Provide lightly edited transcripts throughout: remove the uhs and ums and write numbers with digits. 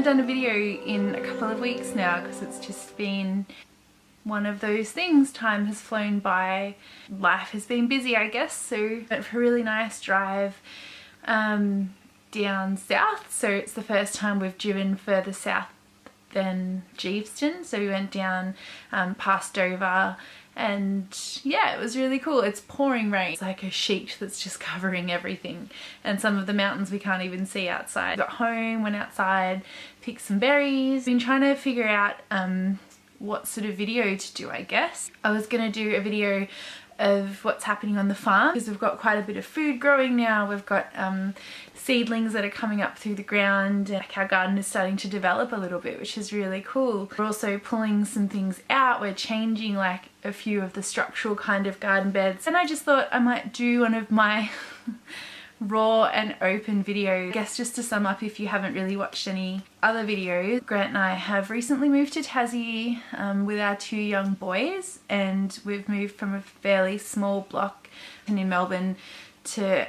haven't done a video in a couple of weeks now because it's just been one of those things. Time has flown by, life has been busy, I guess. So went for a really nice drive down south. So it's the first time we've driven further south than Geeveston. So we went down past Dover, and yeah, it was really cool. It's pouring rain. It's like a sheet that's just covering everything, and some of the mountains we can't even see outside. Got home, went outside, picked some berries. Been trying to figure out what sort of video to do, I guess. I was gonna do a video of what's happening on the farm because we've got quite a bit of food growing now. We've got seedlings that are coming up through the ground, and our garden is starting to develop a little bit, which is really cool. We're also pulling some things out. We're changing like a few of the structural kind of garden beds, and I just thought I might do one of my raw and open video. I guess just to sum up, if you haven't really watched any other videos, Grant and I have recently moved to Tassie with our 2 young boys, and we've moved from a fairly small block in Melbourne to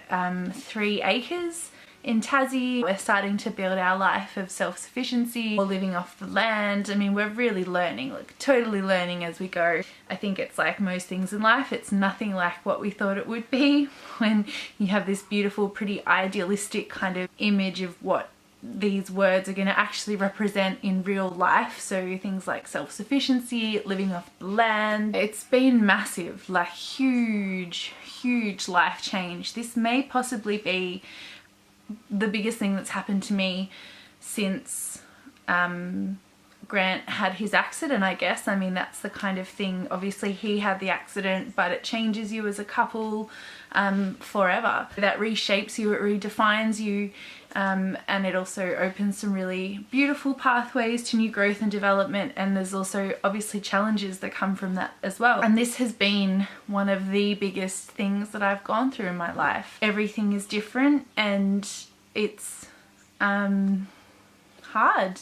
3 acres in Tassie. We're starting to build our life of self-sufficiency. We're living off the land. I mean, we're really learning, like totally learning as we go. I think it's like most things in life, it's nothing like what we thought it would be when you have this beautiful, pretty idealistic kind of image of what these words are going to actually represent in real life. So things like self-sufficiency, living off the land. It's been massive, like huge life change. This may possibly be the biggest thing that's happened to me since Grant had his accident, I guess. I mean, that's the kind of thing, obviously he had the accident, but it changes you as a couple forever. That reshapes you, it redefines you, and it also opens some really beautiful pathways to new growth and development, and there's also obviously challenges that come from that as well. And this has been one of the biggest things that I've gone through in my life. Everything is different, and it's hard.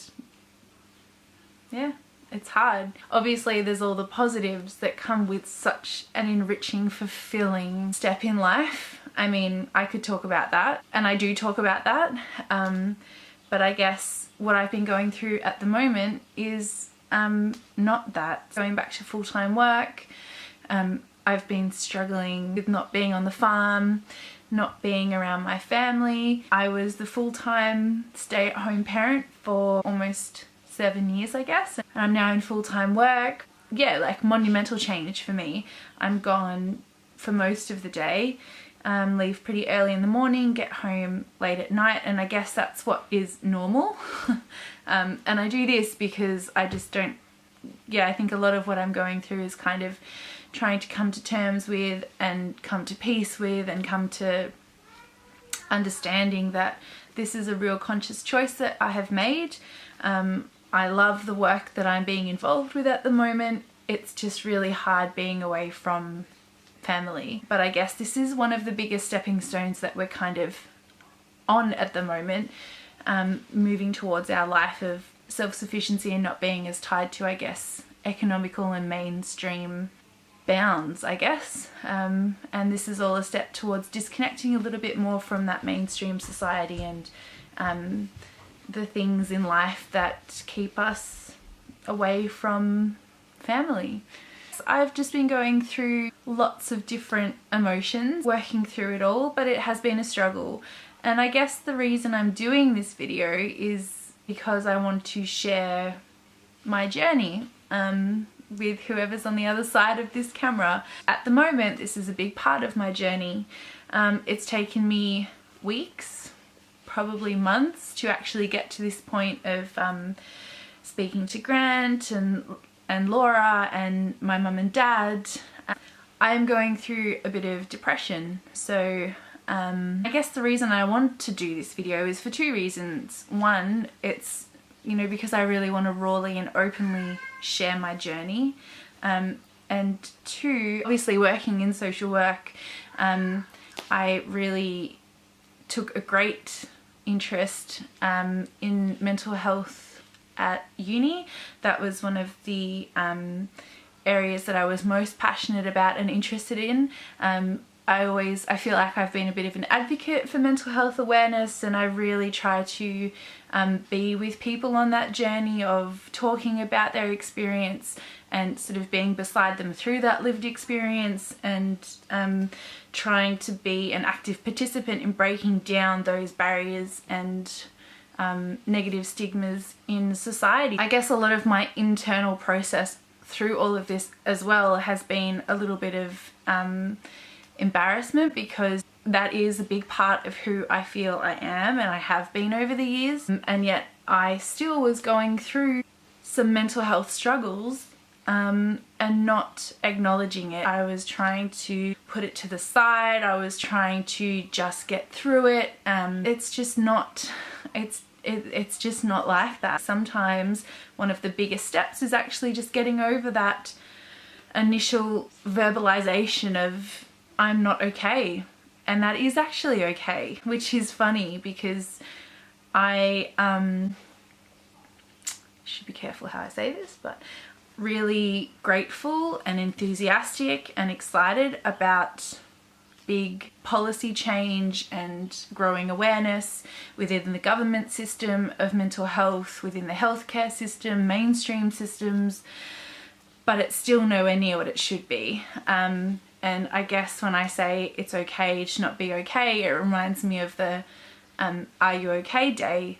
Yeah, it's hard. Obviously there's all the positives that come with such an enriching, fulfilling step in life. I mean, I could talk about that, and I do talk about that, but I guess what I've been going through at the moment is not that. Going back to full-time work, I've been struggling with not being on the farm, not being around my family. I was the full-time stay-at-home parent for almost 7 years, I guess, and I'm now in full-time work. Yeah, like monumental change for me. I'm gone for most of the day, leave pretty early in the morning, get home late at night, and I guess that's what is normal. And I do this because I just don't, yeah, I think a lot of what I'm going through is kind of trying to come to terms with and come to peace with and come to understanding that this is a real conscious choice that I have made. I love the work that I'm being involved with at the moment. It's just really hard being away from family. But I guess this is one of the biggest stepping stones that we're kind of on at the moment, moving towards our life of self-sufficiency and not being as tied to, I guess, economical and mainstream bounds, I guess. And this is all a step towards disconnecting a little bit more from that mainstream society and the things in life that keep us away from family. I've just been going through lots of different emotions, working through it all, but it has been a struggle. And I guess the reason I'm doing this video is because I want to share my journey with whoever's on the other side of this camera. At the moment, this is a big part of my journey. It's taken me weeks, probably months, to actually get to this point of speaking to Grant and Laura and my mum and dad. I am going through a bit of depression, so I guess the reason I want to do this video is for 2 reasons. One, it's, you know, because I really want to rawly and openly share my journey, and 2, obviously working in social work, I really took a great interest in mental health at uni. That was one of the areas that I was most passionate about and interested in. I feel like I've been a bit of an advocate for mental health awareness, and I really try to be with people on that journey of talking about their experience and sort of being beside them through that lived experience, and trying to be an active participant in breaking down those barriers and negative stigmas in society. I guess a lot of my internal process through all of this as well has been a little bit of embarrassment, because that is a big part of who I feel I am and I have been over the years, and yet I still was going through some mental health struggles and not acknowledging it. I was trying to put it to the side, I was trying to just get through it. It's just not like that. Sometimes one of the biggest steps is actually just getting over that initial verbalization of I'm not okay, and that is actually okay, which is funny because I should be careful how I say this, but really grateful and enthusiastic and excited about big policy change and growing awareness within the government system of mental health, within the healthcare system, mainstream systems, but it's still nowhere near what it should be. And I guess when I say it's okay to not be okay, it reminds me of the Are You OK Day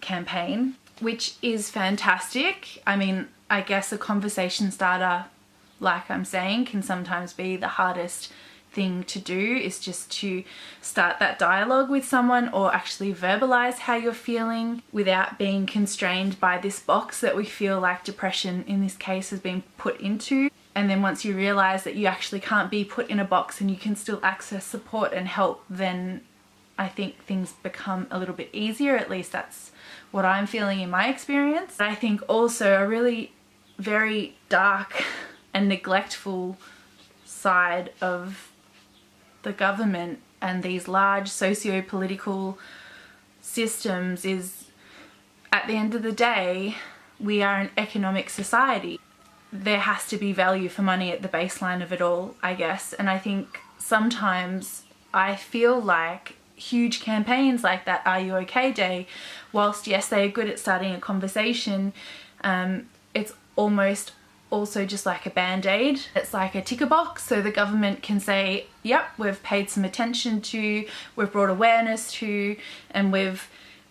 campaign, which is fantastic. I mean, I guess a conversation starter, like I'm saying, can sometimes be the hardest thing to do, is just to start that dialogue with someone or actually verbalize how you're feeling without being constrained by this box that we feel like depression in this case has been put into. And then once you realize that you actually can't be put in a box and you can still access support and help, then I think things become a little bit easier. At least that's what I'm feeling in my experience. I think also a really very dark and neglectful side of the government and these large socio-political systems is, at the end of the day, we are an economic society. There has to be value for money at the baseline of it all, I guess. And I think sometimes I feel like huge campaigns like that Are You OK Day, whilst yes, they are good at starting a conversation, it's almost also just like a band-aid. It's like a ticker box, so the government can say, yep, we've paid some attention to, we've brought awareness to, and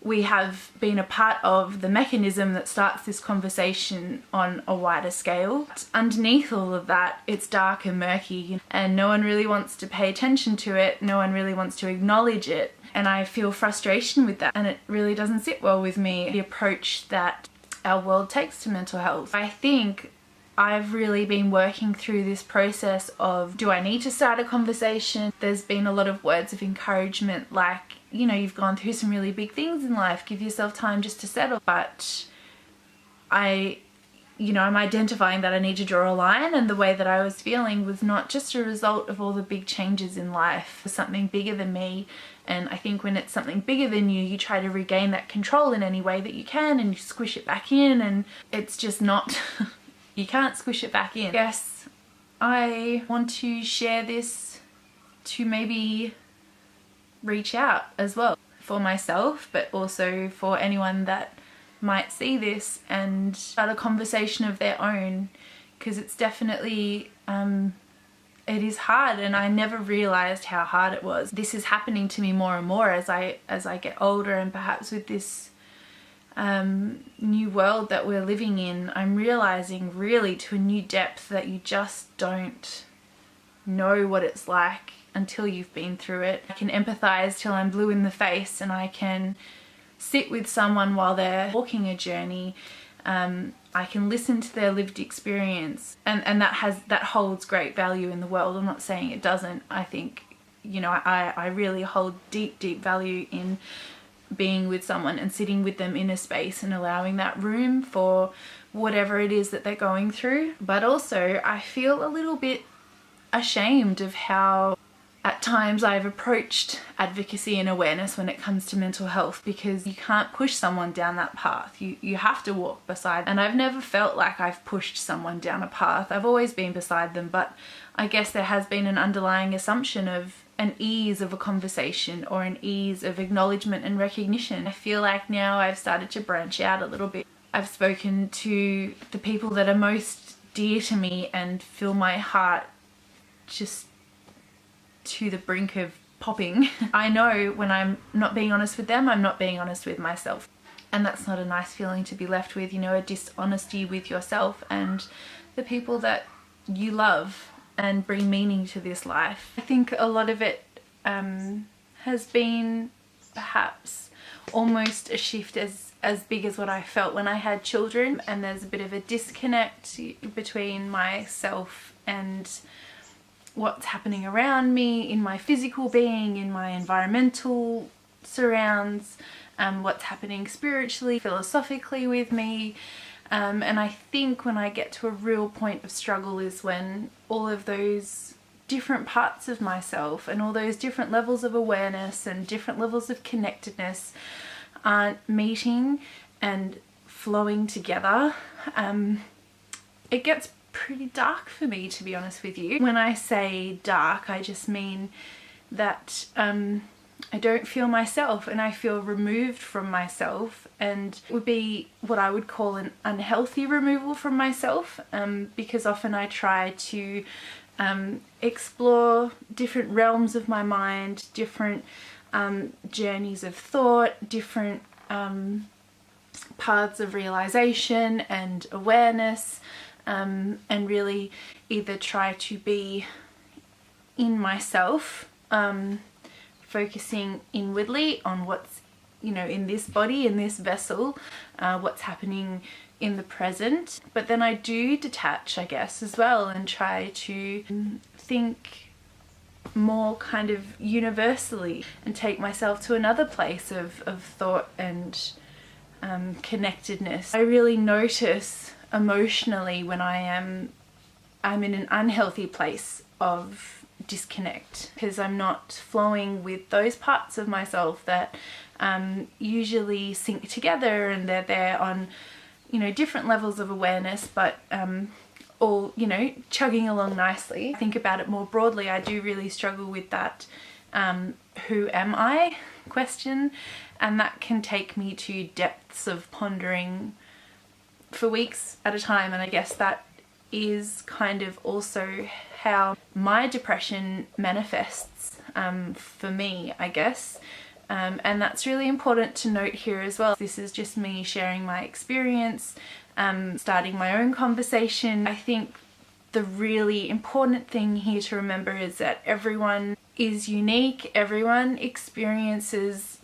we have been a part of the mechanism that starts this conversation on a wider scale. Underneath all of that, it's dark and murky, and no one really wants to pay attention to it, no one really wants to acknowledge it, and I feel frustration with that, and it really doesn't sit well with me, the approach that our world takes to mental health. I think I've really been working through this process of, do I need to start a conversation? There's been a lot of words of encouragement like, you know, you've gone through some really big things in life, give yourself time just to settle. But I'm identifying that I need to draw a line, and the way that I was feeling was not just a result of all the big changes in life. It was something bigger than me, and I think when it's something bigger than you, you try to regain that control in any way that you can, and you squish it back in, and it's just not... You can't squish it back in. Yes, I want to share this to maybe reach out as well for myself, but also for anyone that might see this and start a conversation of their own, because it's definitely it is hard, and I never realized how hard it was. This is happening to me more and more as I get older, and perhaps with this new world that we're living in, I'm realizing really to a new depth that you just don't know what it's like until you've been through it. I can empathize till I'm blue in the face, and I can sit with someone while they're walking a journey. I can listen to their lived experience, and that holds great value in the world. I'm not saying it doesn't. I think, you know, I really hold deep value in being with someone and sitting with them in a space and allowing that room for whatever it is that they're going through. But also I feel a little bit ashamed of how at times I've approached advocacy and awareness when it comes to mental health, because you can't push someone down that path. You have to walk beside. And I've never felt like I've pushed someone down a path. I've always been beside them, but I guess there has been an underlying assumption of an ease of a conversation or an ease of acknowledgement and recognition. I feel like now I've started to branch out a little bit. I've spoken to the people that are most dear to me and fill my heart just to the brink of popping. I know when I'm not being honest with them, I'm not being honest with myself. And that's not a nice feeling to be left with, you know, a dishonesty with yourself and the people that you love and bring meaning to this life. I think a lot of it has been perhaps almost a shift as big as what I felt when I had children, and there's a bit of a disconnect between myself and what's happening around me in my physical being, in my environmental surrounds, what's happening spiritually, philosophically with me. And I think when I get to a real point of struggle is when all of those different parts of myself and all those different levels of awareness and different levels of connectedness aren't meeting and flowing together. It gets pretty dark for me, to be honest with you. When I say dark, I just mean that I don't feel myself, and I feel removed from myself, and it would be what I would call an unhealthy removal from myself, because often I try to explore different realms of my mind, different journeys of thought, different paths of realization and awareness, and really either try to be in myself, focusing inwardly on what's, you know, in this body, in this vessel, what's happening in the present. But then I do detach, I guess, as well, and try to think more kind of universally and take myself to another place of thought and connectedness. I really notice emotionally when I'm in an unhealthy place of disconnect, because I'm not flowing with those parts of myself that usually sync together, and they're there on, you know, different levels of awareness, but all, you know, chugging along nicely. Think about it more broadly, I do really struggle with that who am I question, and that can take me to depths of pondering for weeks at a time. And I guess that is kind of also how my depression manifests for me, I guess. And that's really important to note here as well. This is just me sharing my experience, starting my own conversation. I think the really important thing here to remember is that everyone is unique. Everyone experiences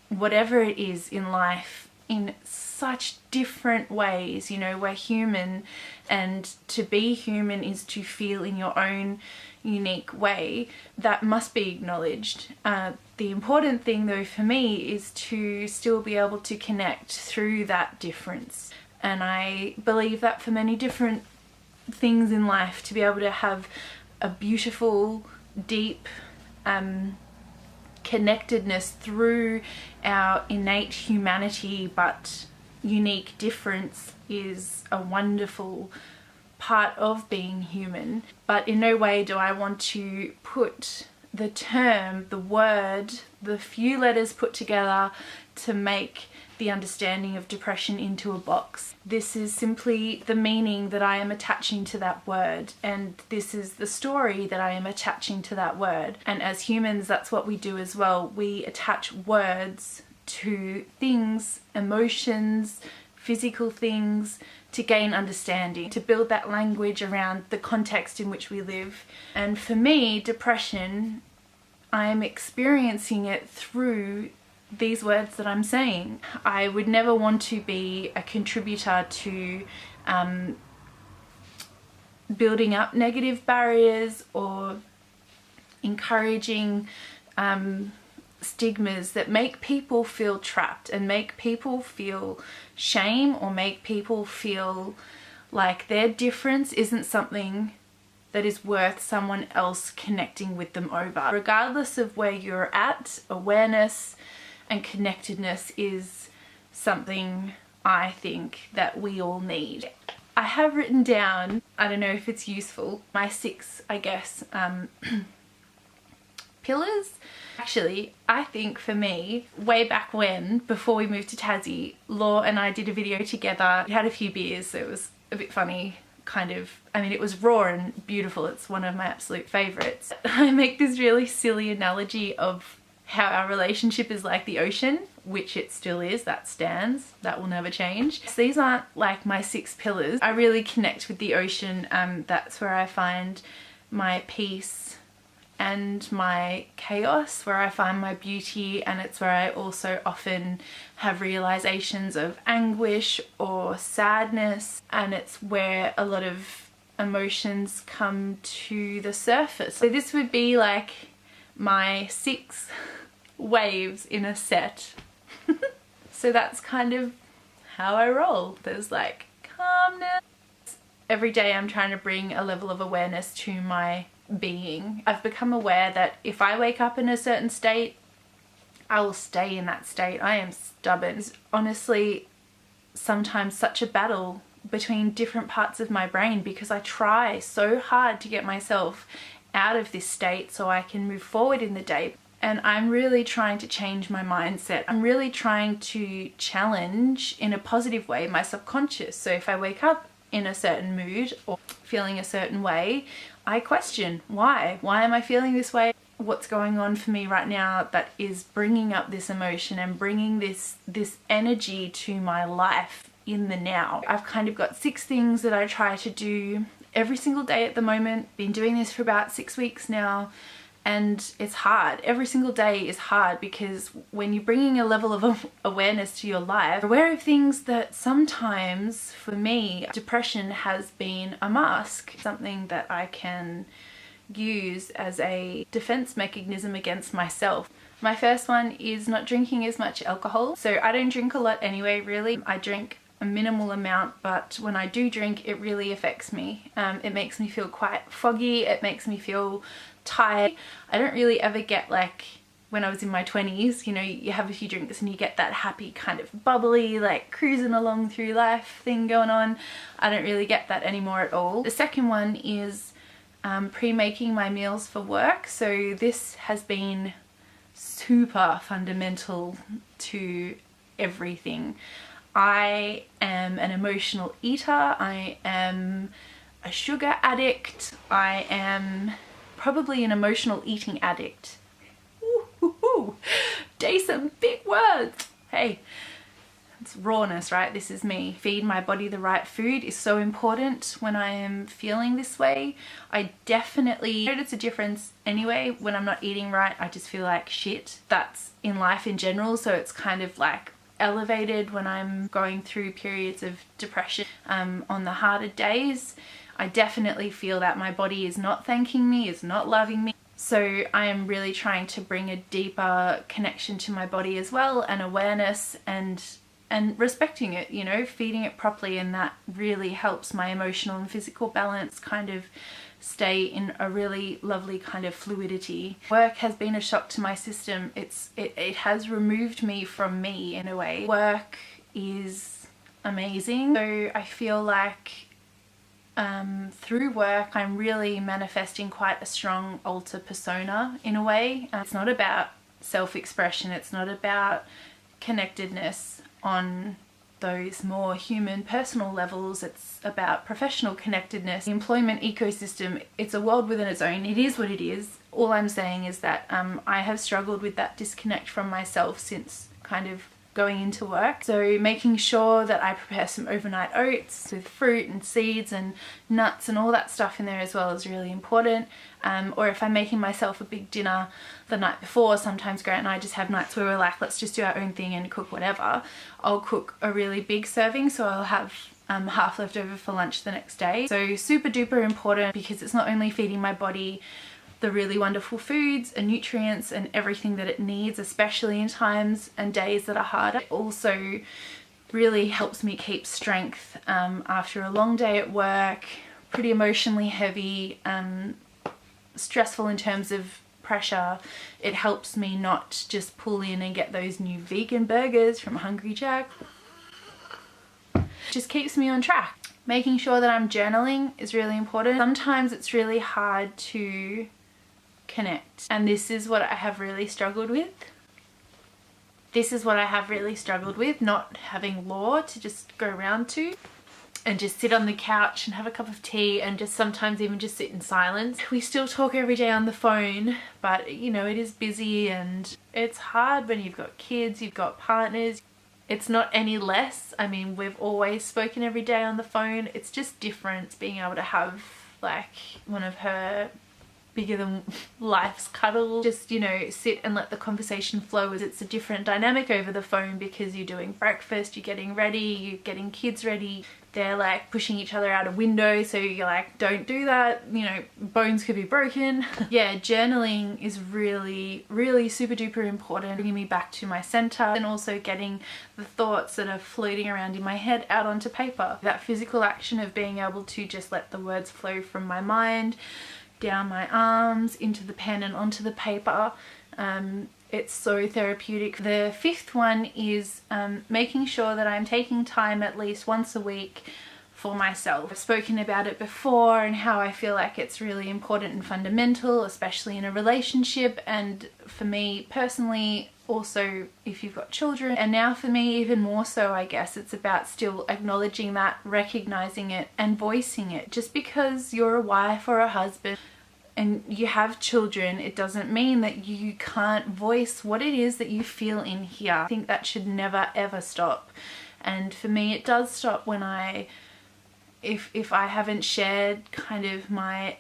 whatever it is in life in such different ways. You know, we're human, and to be human is to feel in your own unique way. That must be acknowledged. The important thing though for me is to still be able to connect through that difference. And I believe that for many different things in life, to be able to have a beautiful, deep connectedness through our innate humanity but unique difference is a wonderful part of being human. But in no way do I want to put the term, the word, the few letters put together to make the understanding of depression into a box. This is simply the meaning that I am attaching to that word, and this is the story that I am attaching to that word. And as humans, that's what we do as well. We attach words to things, emotions, physical things, to gain understanding, to build that language around the context in which we live. And for me, depression, I'm experiencing it through these words that I'm saying. I would never want to be a contributor to building up negative barriers or encouraging stigmas that make people feel trapped and make people feel shame, or make people feel like their difference isn't something that is worth someone else connecting with them over. Regardless of where you're at, awareness and connectedness is something I think that we all need. I have written down, I don't know if it's useful, my 6, I guess, pillars. Actually, I think for me, way back when, before we moved to Tassie, Law and I did a video together. We had a few beers, so it was a bit funny, kind of. I mean, it was raw and beautiful. It's one of my absolute favorites. I make this really silly analogy of how our relationship is like the ocean, which it still is, that stands, that will never change. So these aren't like my 6 pillars. I really connect with the ocean. That's where I find my peace and my chaos, where I find my beauty, and it's where I also often have realizations of anguish or sadness, and it's where a lot of emotions come to the surface. So this would be like my 6 waves in a set. So that's kind of how I roll. There's like calmness. Every day I'm trying to bring a level of awareness to my being. I've become aware that if I wake up in a certain state, I will stay in that state. I am stubborn. It's honestly sometimes such a battle between different parts of my brain, because I try so hard to get myself out of this state so I can move forward in the day. And I'm really trying to change my mindset. I'm really trying to challenge in a positive way my subconscious. So if I wake up in a certain mood or feeling a certain way, I question why am I feeling this way? What's going on for me right now that is bringing up this emotion and bringing this energy to my life in the now. I've kind of got 6 things that I try to do every single day at the moment. Been doing this for about 6 weeks now, and it's hard. Every single day is hard, because when you're bringing a level of awareness to your life, aware of things that sometimes, for me, depression has been a mask, something that I can use as a defense mechanism against myself. My first one is not drinking as much alcohol. So I don't drink a lot anyway, really. I drink a minimal amount, but when I do drink, it really affects me. It makes me feel quite foggy. It makes me feel tired. I don't really ever get like when I was in my 20s, you know, you have a few drinks and you get that happy kind of bubbly, like cruising along through life thing going on. I don't really get that anymore at all. The second one is pre-making my meals for work. So this has been super fundamental to everything. I am an emotional eater. I am a sugar addict. I am probably an emotional eating addict. Ooh, day some big words. Hey, it's rawness, right? This is me. Feed my body the right food is so important when I am feeling this way. I definitely notice a difference anyway when I'm not eating right. I just feel like shit. That's in life in general, so it's kind of like elevated when I'm going through periods of depression. On the harder days, I definitely feel that my body is not thanking me, is not loving me. So I am really trying to bring a deeper connection to my body as well, and awareness and respecting it, you know, feeding it properly, and that really helps my emotional and physical balance kind of stay in a really lovely kind of fluidity. Work has been a shock to my system. It has removed me from me in a way. Work is amazing. So I feel like through work I'm really manifesting quite a strong alter persona in a way. It's not about self-expression, it's not about connectedness on those more human personal levels, it's about professional connectedness. The employment ecosystem, it's a world within its own. It is what it is. All I'm saying is that I have struggled with that disconnect from myself since kind of going into work. So making sure that I prepare some overnight oats with fruit and seeds and nuts and all that stuff in there as well is really important. Or if I'm making myself a big dinner the night before, sometimes Grant and I just have nights where we're like, let's just do our own thing and cook whatever. I'll cook a really big serving, so I'll have half left over for lunch the next day. So super duper important, because it's not only feeding my body the really wonderful foods and nutrients and everything that it needs, especially in times and days that are harder. It also really helps me keep strength after a long day at work, pretty emotionally heavy, stressful in terms of pressure, it helps me not just pull in and get those new vegan burgers from Hungry Jack. Just keeps me on track. Making sure that I'm journaling is really important. Sometimes it's really hard to connect, and this is what I have really struggled with. Not having Law to just go around to and just sit on the couch and have a cup of tea and just sometimes even just sit in silence. We still talk every day on the phone, but you know, it is busy and it's hard when you've got kids, you've got partners. It's not any less. I mean, we've always spoken every day on the phone. It's just different being able to have like one of her bigger than life's cuddle, just, you know, sit and let the conversation flow. It's a different dynamic over the phone because you're doing breakfast, you're getting ready, you're getting kids ready, they're like pushing each other out a window, so you're like, don't do that, you know, bones could be broken. Yeah, journaling is really super duper important, bringing me back to my center and also getting the thoughts that are floating around in my head out onto paper. That physical action of being able to just let the words flow from my mind down my arms into the pen and onto the paper. It's so therapeutic. The fifth one is making sure that I'm taking time at least once a week for myself. I've spoken about it before and how I feel like it's really important and fundamental, especially in a relationship, and for me personally also if you've got children, and now for me even more so. I guess it's about still acknowledging that, recognizing it and voicing it. Just because you're a wife or a husband and you have children, it doesn't mean that you can't voice what it is that you feel in here. I think that should never ever stop, and for me it does stop when if I haven't shared kind of my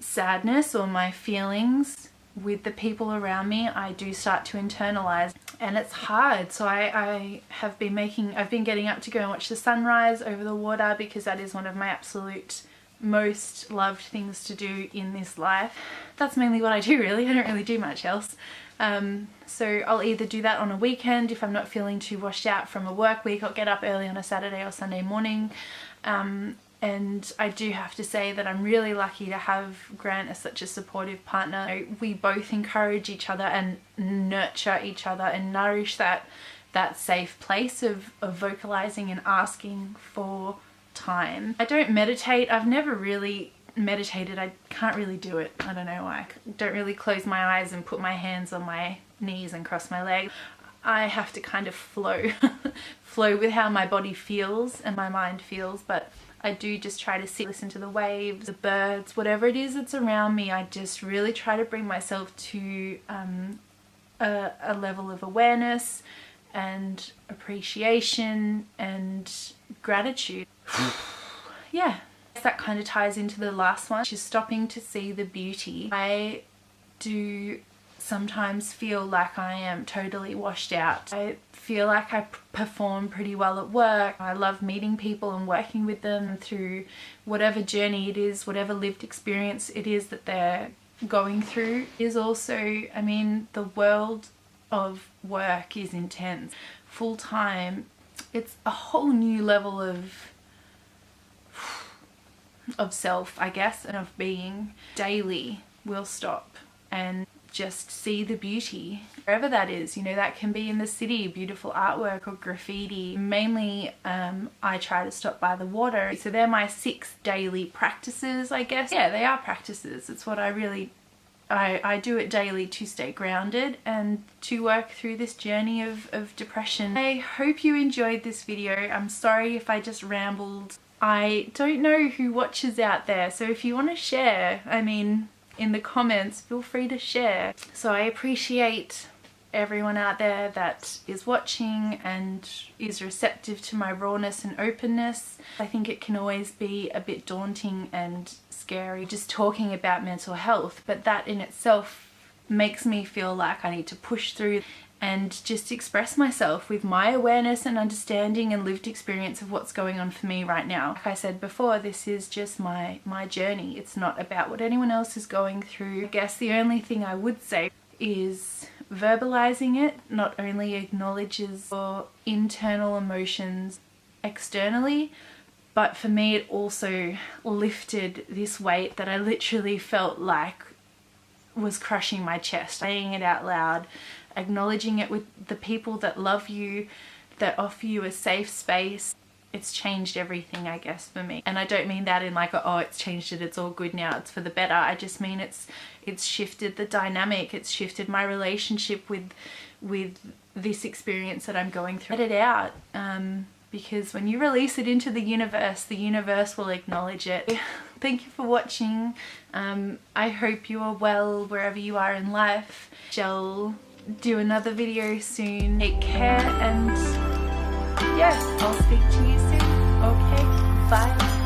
sadness or my feelings with the people around me. I do start to internalize, and it's hard. So I've been getting up to go and watch the sunrise over the water because that is one of my absolute most loved things to do in this life. That's mainly what I do, really. I don't really do much else. So I'll either do that on a weekend if I'm not feeling too washed out from a work week. I'll get up early on a Saturday or Sunday morning. And I do have to say that I'm really lucky to have Grant as such a supportive partner. We both encourage each other and nurture each other and nourish that safe place of vocalizing and asking for time. I don't meditate. I've never really meditated. I can't really do it. I don't know why. I don't really close my eyes and put my hands on my knees and cross my legs. I have to kind of flow with how my body feels and my mind feels, but I do just try to sit, listen to the waves, the birds, whatever it is that's around me. I just really try to bring myself to a level of awareness and appreciation and gratitude. Yeah, that kind of ties into the last one, which is stopping to see the beauty. I do sometimes feel like I am totally washed out. I feel like I perform pretty well at work. I love meeting people and working with them through whatever journey it is, whatever lived experience it is that they're going through. Is also, I mean, the world of work is intense. Full time, it's a whole new level of self, I guess, and of being. Daily will stop and just see the beauty wherever that is. You know, that can be in the city, beautiful artwork or graffiti. Mainly I try to stop by the water. So they're my 6 daily practices, I guess. Yeah, they are practices. It's what I do it daily to stay grounded and to work through this journey of depression. I hope you enjoyed this video. I'm sorry if I just rambled. I don't know who watches out there, so if you want to share, I mean, in the comments, feel free to share. So I appreciate everyone out there that is watching and is receptive to my rawness and openness. I think it can always be a bit daunting and scary just talking about mental health, but that in itself makes me feel like I need to push through and just express myself with my awareness and understanding and lived experience of what's going on for me right now. Like I said before, this is just my journey. It's not about what anyone else is going through. I guess the only thing I would say is verbalizing it not only acknowledges your internal emotions externally, But for me, it also lifted this weight that I literally felt like was crushing my chest. Saying it out loud, acknowledging it with the people that love you, that offer you a safe space. It's changed everything, I guess, for me. And I don't mean that in like, oh, it's changed it, it's all good now, it's for the better. I just mean it's shifted the dynamic. It's shifted my relationship with this experience that I'm going through. Let it out. Because when you release it into the universe will acknowledge it. Thank you for watching. I hope you are well wherever you are in life. Shall do another video soon. Take care, and yeah, I'll speak to you soon. Okay, bye.